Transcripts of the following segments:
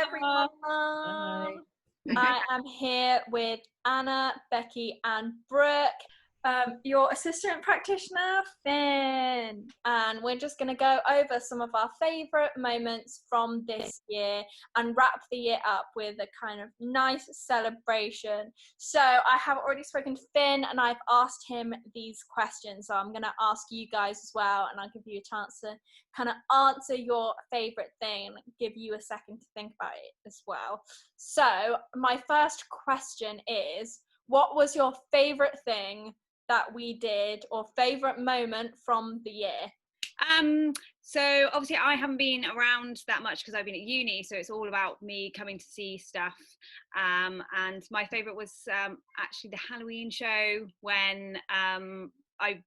everyone. Hi. I am here with Anna, Becky, and Brooke, your assistant practitioner, Finn. And we're just going to go over some of our favourite moments from this year and wrap the year up with a kind of nice celebration. So I have already spoken to Finn and I've asked him these questions. So I'm going to ask you guys as well, and I'll give you a chance to kind of answer your favourite thing and give you a second to think about it as well. So my first question is, what was your favourite thing that we did, or favourite moment from the year? So obviously I haven't been around that much because I've been at uni, so it's all about me coming to see stuff. And my favourite was actually the Halloween show when I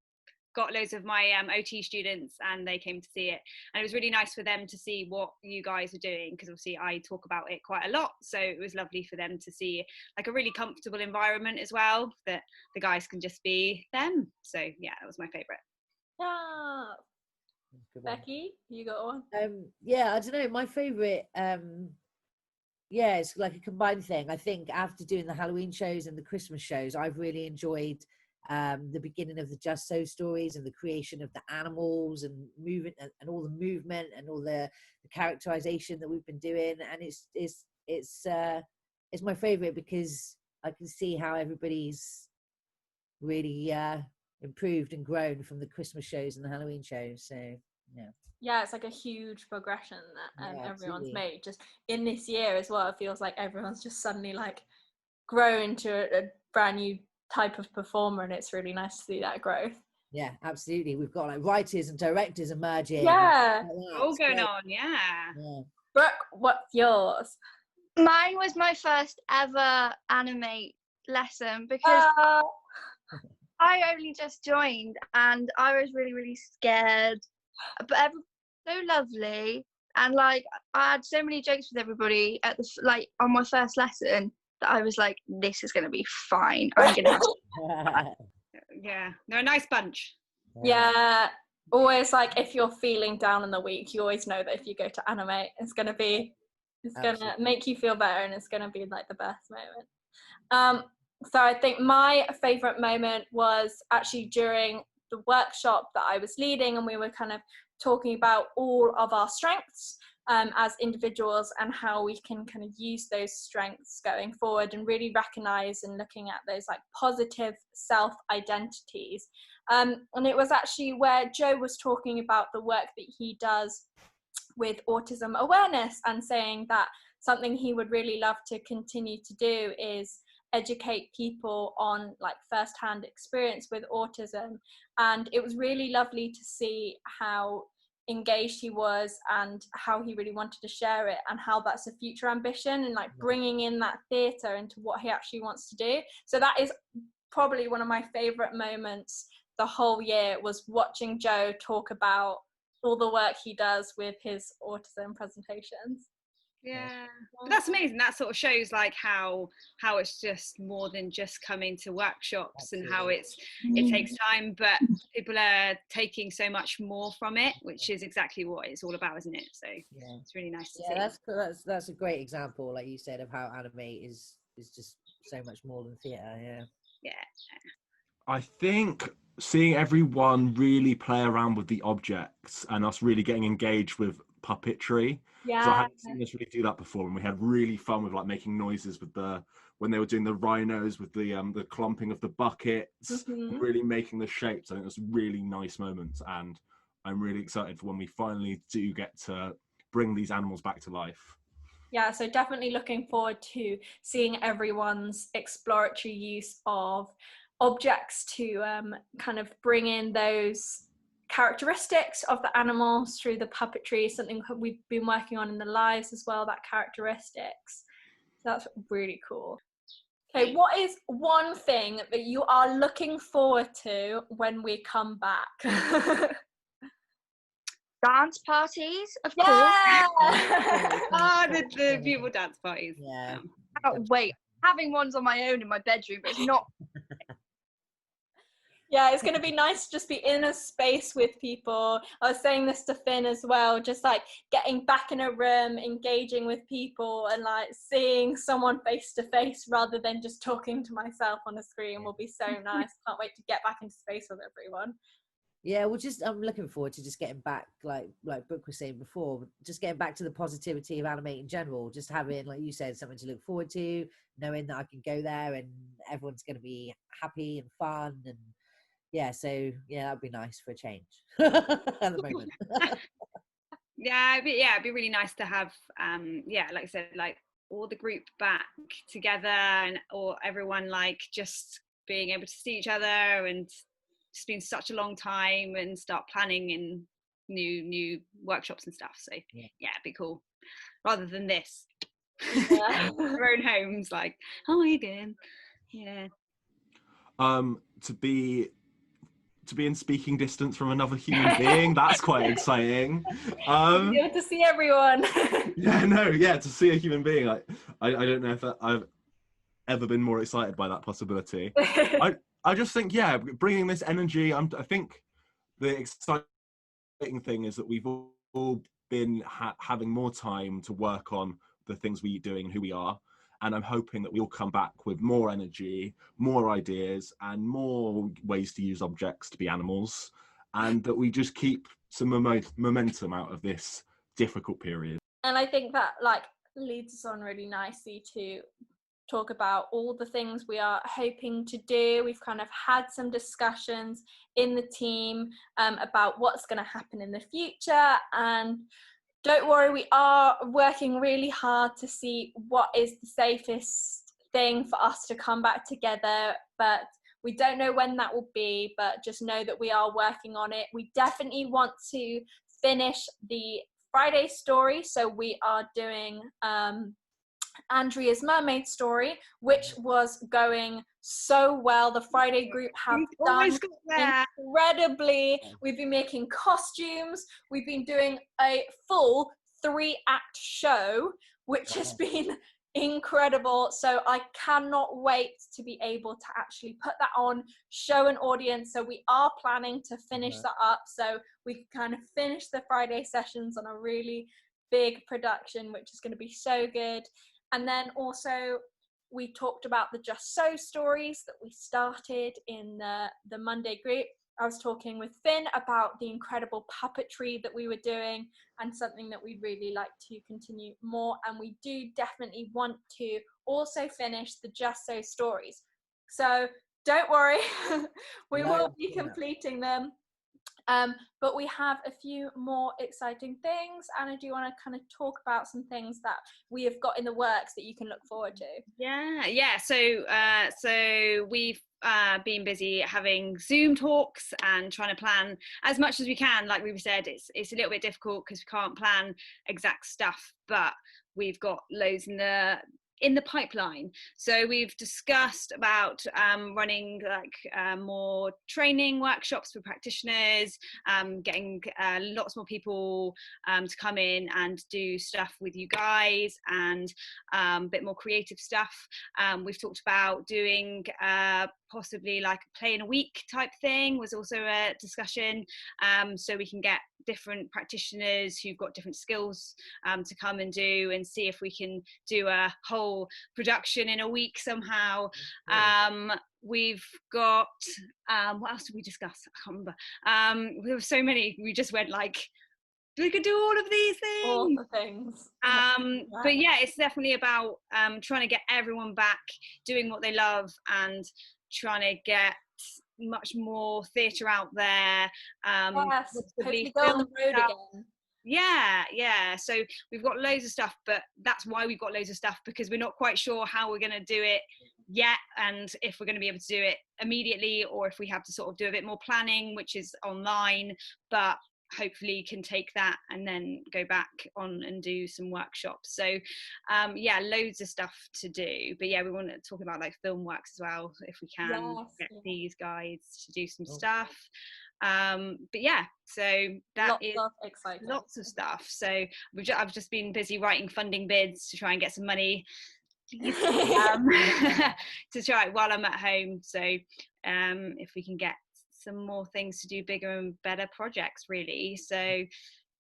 got loads of my OT students and they came to see it, and it was really nice for them to see what you guys are doing, because obviously I talk about it quite a lot, so it was lovely for them to see like a really comfortable environment as well, that the guys can just be them. So yeah, that was my favourite. Yeah. Becky, you got one? Yeah, I don't know, my favourite, yeah, it's like a combined thing. I think after doing the Halloween shows and the Christmas shows, I've really enjoyed the beginning of the Just So stories and the creation of the animals and movement and all the movement and all the characterization that we've been doing. And it's my favorite because I can see how everybody's really improved and grown from the Christmas shows and the Halloween shows. So yeah, it's like a huge progression that everyone's absolutely made just in this year as well. It feels like everyone's just suddenly like grown to a brand new type of performer, and it's really nice to see that growth. Yeah, absolutely. We've got like writers and directors emerging. Yeah, all going on. Yeah. Brooke, what's yours? Mine was my first ever Animate lesson, because I only just joined and I was really, really scared, but everyone was so lovely, and like I had so many jokes with everybody at the on my first lesson that I was like, this is going to be fine. I'm going to Yeah, they're a nice bunch. Yeah, always like if you're feeling down in the week, you always know that if you go to Animate, it's going to make you feel better, and it's going to be like the best moment. So I think my favourite moment was actually during the workshop that I was leading, and we were kind of talking about all of our strengths as individuals and how we can kind of use those strengths going forward, and really recognise and looking at those like positive self-identities. And it was actually where Joe was talking about the work that he does with autism awareness, and saying that something he would really love to continue to do is educate people on like first-hand experience with autism. And it was really lovely to see how engaged he was and how he really wanted to share it, and how that's a future ambition, and like bringing in that theatre into what he actually wants to do. So that is probably one of my favourite moments the whole year, was watching Joe talk about all the work he does with his autism presentations. Yeah, but that's amazing. That sort of shows like how it's just more than just coming to workshops. Absolutely. And how it takes time, but people are taking so much more from it, which is exactly what it's all about, isn't it? So it's really nice to see. That's a great example, like you said, of how Animate is just so much more than theatre. Yeah. I think seeing everyone really play around with the objects and us really getting engaged with puppetry. Yeah. So I hadn't seen us really do that before, and we had really fun with like making noises with when they were doing the rhinos with the clumping of the buckets, really making the shapes. I think it was really nice moments, and I'm really excited for when we finally do get to bring these animals back to life. Yeah, so definitely looking forward to seeing everyone's exploratory use of objects to kind of bring in those characteristics of the animals through the puppetry, something we've been working on in the lives as well, that characteristics. So that's really cool. Okay, what is one thing that you are looking forward to when we come back? Dance parties, of course. The beautiful dance parties. Yeah. I can't wait. Having ones on my own in my bedroom, but it's not. Yeah, it's going to be nice to just be in a space with people. I was saying this to Finn as well, just like getting back in a room, engaging with people, and like seeing someone face to face rather than just talking to myself on a screen will be so nice. Can't wait to get back into space with everyone. Yeah, well, I'm looking forward to just getting back, like Brooke was saying before, just getting back to the positivity of Animate in general. Just having, like you said, something to look forward to, knowing that I can go there and everyone's going to be happy and fun, and yeah, so yeah, that'd be nice for a change at the moment. It'd be really nice to have, like I said, like all the group back together, and or everyone like just being able to see each other, and it's been such a long time, and start planning in new workshops and stuff. So yeah, it'd be cool rather than this. Yeah. Our own homes, like, how are you doing? Yeah. To be in speaking distance from another human being, that's quite exciting. Be able to see everyone. To see a human being, I don't know if I've ever been more excited by that possibility. I just think, bringing this energy, I think the exciting thing is that we've all been having more time to work on the things we're doing and who we are. And I'm hoping that we'll come back with more energy, more ideas, and more ways to use objects to be animals, and that we just keep some momentum out of this difficult period. And I think that like leads us on really nicely to talk about all the things we are hoping to do. We've kind of had some discussions in the team about what's going to happen in the future, and don't worry, we are working really hard to see what is the safest thing for us to come back together, but we don't know when that will be, but just know that we are working on it. We definitely want to finish the Friday story, so we are doing Andrea's mermaid story, which was going so well. The Friday group have done incredibly. We've been making costumes. We've been doing a full 3-act show, which has been incredible. So I cannot wait to be able to actually put that on, show an audience. So we are planning to finish that up, so we can kind of finish the Friday sessions on a really big production, which is going to be so good. And then also we talked about the Just So stories that we started in the Monday group. I was talking with Finn about the incredible puppetry that we were doing, and something that we'd really like to continue more. And we do definitely want to also finish the Just So stories. So don't worry, we will be completing them. But we have a few more exciting things. Anna, do you want to kind of talk about some things that we have got in the works that you can look forward to? Yeah. So we've been busy having Zoom talks and trying to plan as much as we can. Like we said, it's a little bit difficult because we can't plan exact stuff, but we've got loads in the pipeline. So we've discussed about running like more training workshops for practitioners, getting lots more people to come in and do stuff with you guys, and a bit more creative stuff. We've talked about doing possibly like a play in a week type thing, was also a discussion, so we can get different practitioners who've got different skills to come and do, and see if we can do a whole production in a week somehow. We've got what else did we discuss? I can't remember. There were so many. We just went like, we could do all of these things. All the things. But yeah, it's definitely about trying to get everyone back doing what they love, and trying to get much more theatre out there. Yes, hopefully go on the road again. Yeah. So we've got loads of stuff, but that's why we've got loads of stuff, because we're not quite sure how we're going to do it yet, and if we're going to be able to do it immediately, or if we have to sort of do a bit more planning, which is online, but hopefully can take that and then go back on and do some workshops. So loads of stuff to do. But yeah, we want to talk about like film works as well, if we can get these guys to do some stuff. But yeah, so that is lots of stuff. So I've just been busy writing funding bids to try and get some money to try while I'm at home. So if we can get some more things to do, bigger and better projects, really. So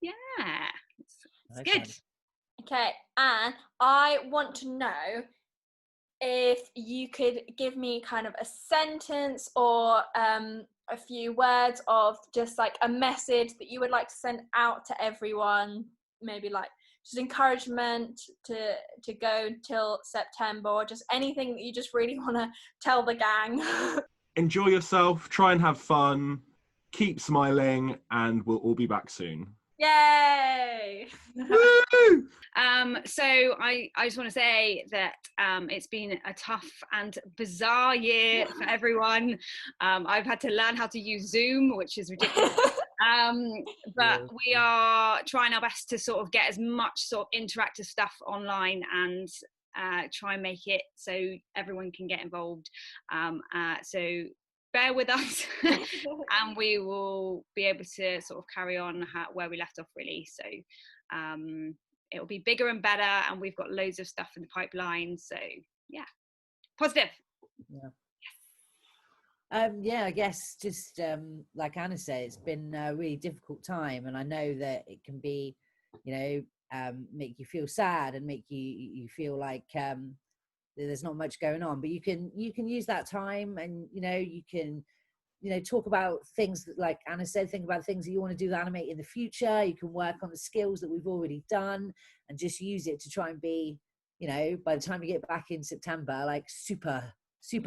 yeah, it's good. Okay, and I want to know if you could give me kind of a sentence or a few words of just like a message that you would like to send out to everyone, maybe like just encouragement to go till September, or just anything that you just really want to tell the gang. Enjoy yourself, try and have fun, keep smiling, and we'll all be back soon. Yay! Woo! So I just want to say that it's been a tough and bizarre year for everyone. I've had to learn how to use Zoom, which is ridiculous. But we are trying our best to sort of get as much sort of interactive stuff online and try and make it so everyone can get involved. So bear with us and we will be able to sort of carry on where we left off, really. So it'll be bigger and better, and we've got loads of stuff in the pipeline. So yeah, positive. Yeah, I guess just like Anna said, it's been a really difficult time, and I know that it can be, make you feel sad and make you feel like there's not much going on. But you can use that time, and you can talk about things that, like Anna said, think about things that you want to do with Animate in the future. You can work on the skills that we've already done and just use it to try and be, by the time you get back in September, like super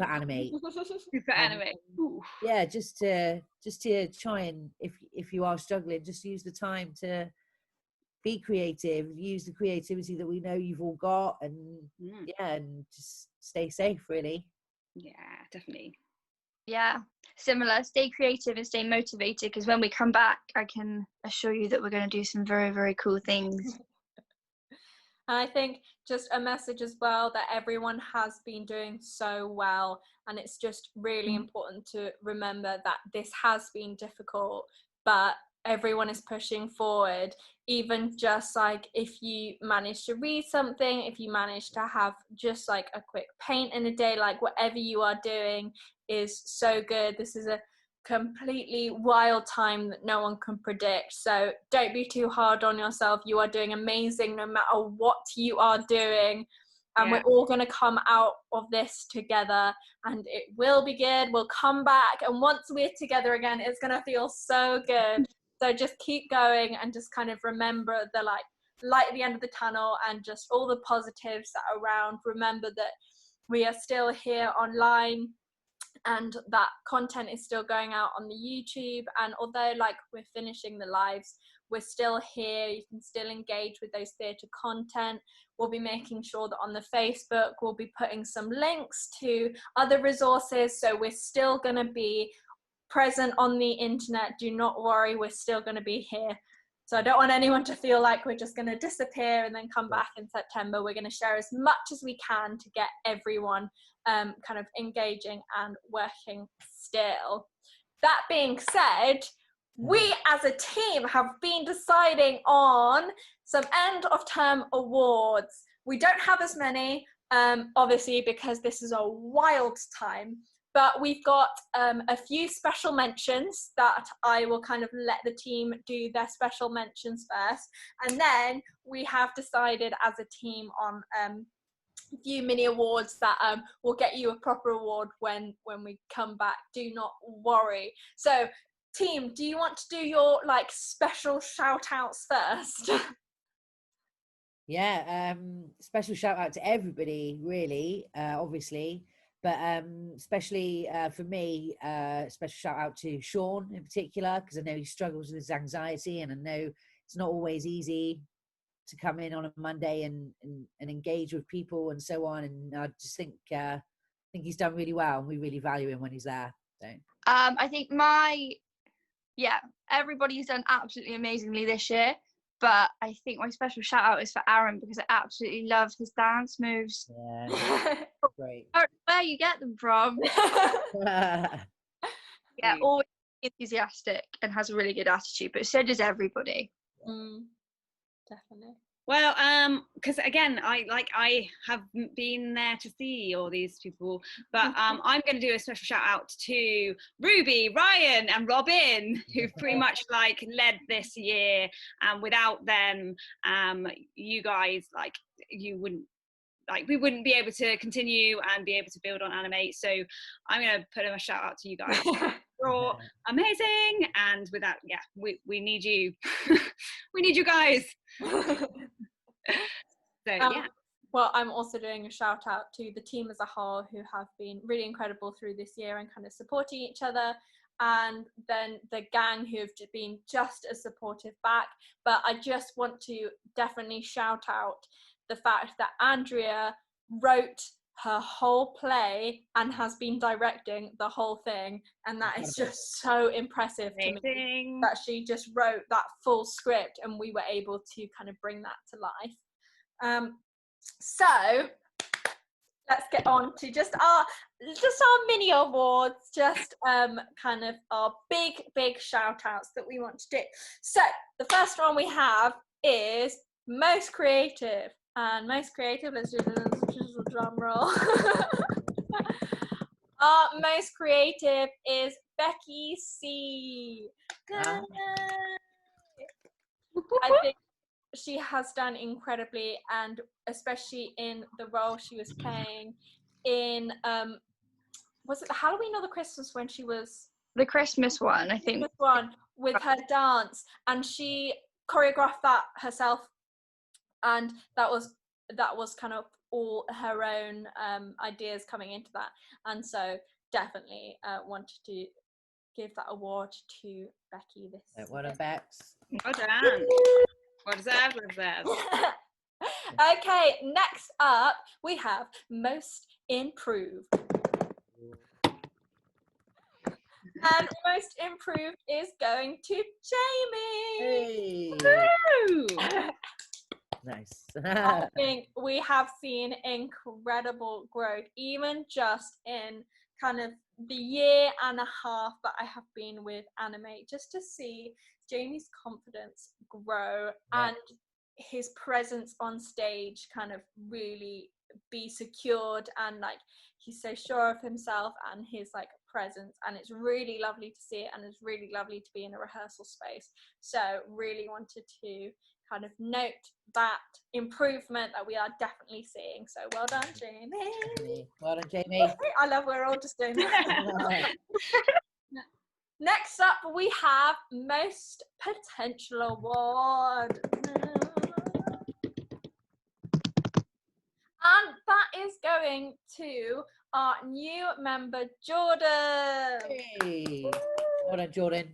Animate. Super Animate. Yeah, just to try and, if you are struggling, just use the time to be creative, use the creativity that we know you've all got, and and just stay safe, really. Yeah, definitely. Yeah, similar. Stay creative and stay motivated, because when we come back, I can assure you that we're going to do some very, very cool things. And I think just a message as well that everyone has been doing so well, and it's just really important to remember that this has been difficult, but everyone is pushing forward. Even just like if you manage to read something, if you manage to have just like a quick paint in a day, like whatever you are doing is so good. This is a completely wild time that no one can predict, so don't be too hard on yourself. You are doing amazing no matter what you are doing, and we're all going to come out of this together, and it will be good. We'll come back, and once we're together again, it's going to feel so good. So just keep going and just kind of remember the light at the end of the tunnel, and just all the positives that are around. Remember that we are still here online, and that content is still going out on the YouTube, and although like we're finishing the lives, we're still here. You can still engage with those theatre content. We'll be making sure that on the Facebook we'll be putting some links to other resources, so we're still going to be present on the internet. Do not worry, we're still going to be here. So I don't want anyone to feel like we're just going to disappear and then come back in September. We're going to share as much as we can to get everyone kind of engaging and working still. That being said, we as a team have been deciding on some end of term awards. We don't have as many, obviously, because this is a wild time. But we've got a few special mentions that I will kind of let the team do their special mentions first. And then we have decided as a team on a few mini awards that will get you a proper award when we come back. Do not worry. So, team, do you want to do your like special shout outs first? Yeah, special shout out to everybody, really, obviously. But especially for me, special shout out to Sean in particular, because I know he struggles with his anxiety, and I know it's not always easy to come in on a Monday and engage with people and so on. And I just think he's done really well, and we really value him when he's there. So I think everybody's done absolutely amazingly this year. But I think my special shout out is for Aaron, because I absolutely love his dance moves. Yeah, great. I don't know where you get them from. Yeah, always enthusiastic and has a really good attitude, but so does everybody. Definitely. Well, because again, I have been there to see all these people, but I'm going to do a special shout out to Ruby, Ryan, and Robin, who've pretty much like led this year. And without them, you guys, like, you wouldn't. Like, we wouldn't be able to continue and be able to build on Animate. So I'm going to put a shout out to you guys. You're amazing, and with that, yeah, we need you. We need you guys. So yeah. Well, I'm also doing a shout out to the team as a whole, who have been really incredible through this year and kind of supporting each other, and then the gang who have been just as supportive back. But I just want to definitely shout out the fact that Andrea wrote her whole play and has been directing the whole thing, and that is just so impressive to me, that she just wrote that full script and we were able to kind of bring that to life. So let's get on to just our mini awards, just kind of our big shout outs that we want to do. So the first one we have is most creative, and most creative, let's do a drum roll. Our most creative is Becky C. I think she has done incredibly, and especially in the role she was playing in was it the Halloween or the Christmas, when she was the Christmas one, I think. Christmas one, with her dance, and she choreographed that herself, and that was kind of all her own ideas coming into that, and so definitely wanted to give that award to Becky this Well done, Bex. Well done. Well deserved. Okay, next up we have most improved. And most improved is going to Jamie. Hey. Woo! Nice. I think we have seen incredible growth, even just in kind of the year and a half that I have been with Animate, just to see Jamie's confidence grow and his presence on stage kind of really be secured, and like he's so sure of himself and his like presence, and it's really lovely to see it, and it's really lovely to be in a rehearsal space. So really wanted to kind of note that improvement that we are definitely seeing. So well done, Jamie. Well done, Jamie. I love we're all just doing that. Next up we have most potential award. And that is going to our new member, Jordan. Hey. Well done, Jordan.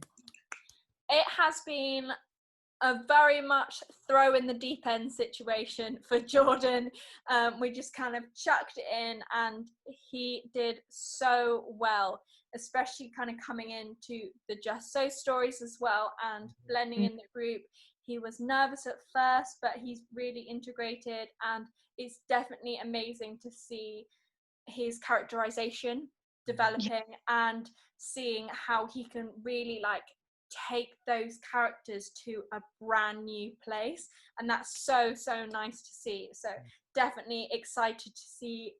It has been a very much throw in the deep end situation for Jordan. We just kind of chucked it in, and he did so well, especially kind of coming into the Just So stories as well and blending in the group. He was nervous at first, but he's really integrated, and it's definitely amazing to see his characterization developing and seeing how he can really like take those characters to a brand new place, and that's so nice to see. So definitely excited to see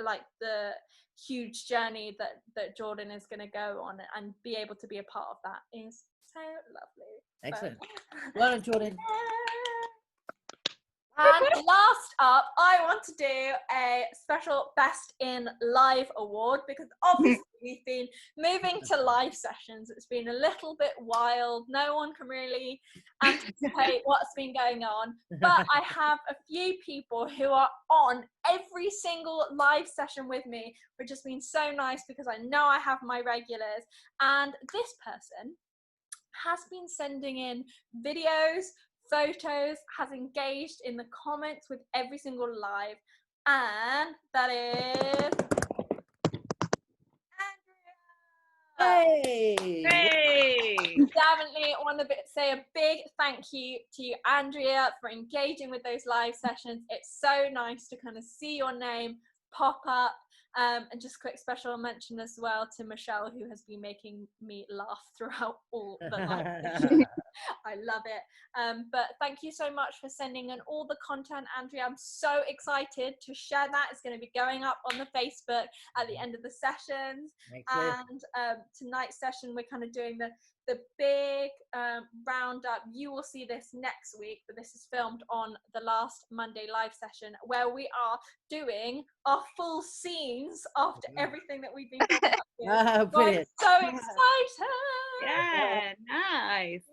like the huge journey that Jordan is going to go on, and be able to be a part of that is so lovely. Excellent. Well done, Jordan. And last up, I want to do a special Best in Live award, because obviously we've been moving to live sessions. It's been a little bit wild. No one can really anticipate what's been going on. But I have a few people who are on every single live session with me, which has been so nice, because I know I have my regulars. And this person has been sending in videos, photos, has engaged in the comments with every single live, and that is Andrea. Hey! Definitely want to say a big thank you to you, Andrea, for engaging with those live sessions. It's so nice to kind of see your name pop up And just a quick special mention as well to Michelle, who has been making me laugh throughout all the live. I love it. But thank you so much for sending in all the content, Andrea. I'm so excited to share that. It's going to be going up on the Facebook at the end of the sessions. And tonight's session, we're kind of doing the big roundup. You will see this next week, but this is filmed on the last Monday live session, where we are doing our full scenes after everything that we've been talking about. Brilliant. So I'm so excited. Yeah, nice.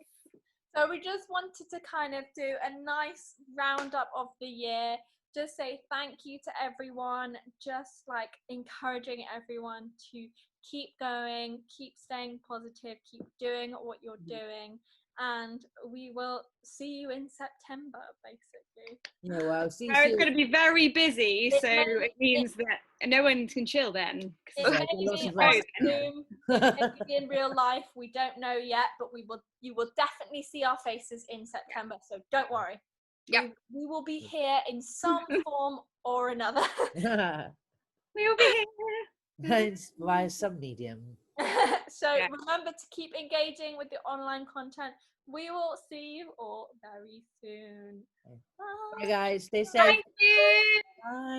So we just wanted to kind of do a nice roundup of the year, just say thank you to everyone, just like encouraging everyone to keep going, keep staying positive, keep doing what you're doing, and we will see you in September, basically. Yeah, well, see you It's soon. going to be very busy, so it means that no one can chill then. It may lots be of on rest. Zoom, it may be in real life. We don't know yet, but you will definitely see our faces in September. So don't worry. Yep. We will be here in some form or another. We will be here. Via some medium. So remember to keep engaging with the online content. We will see you all very soon. Bye guys, stay safe. Thank you. Bye.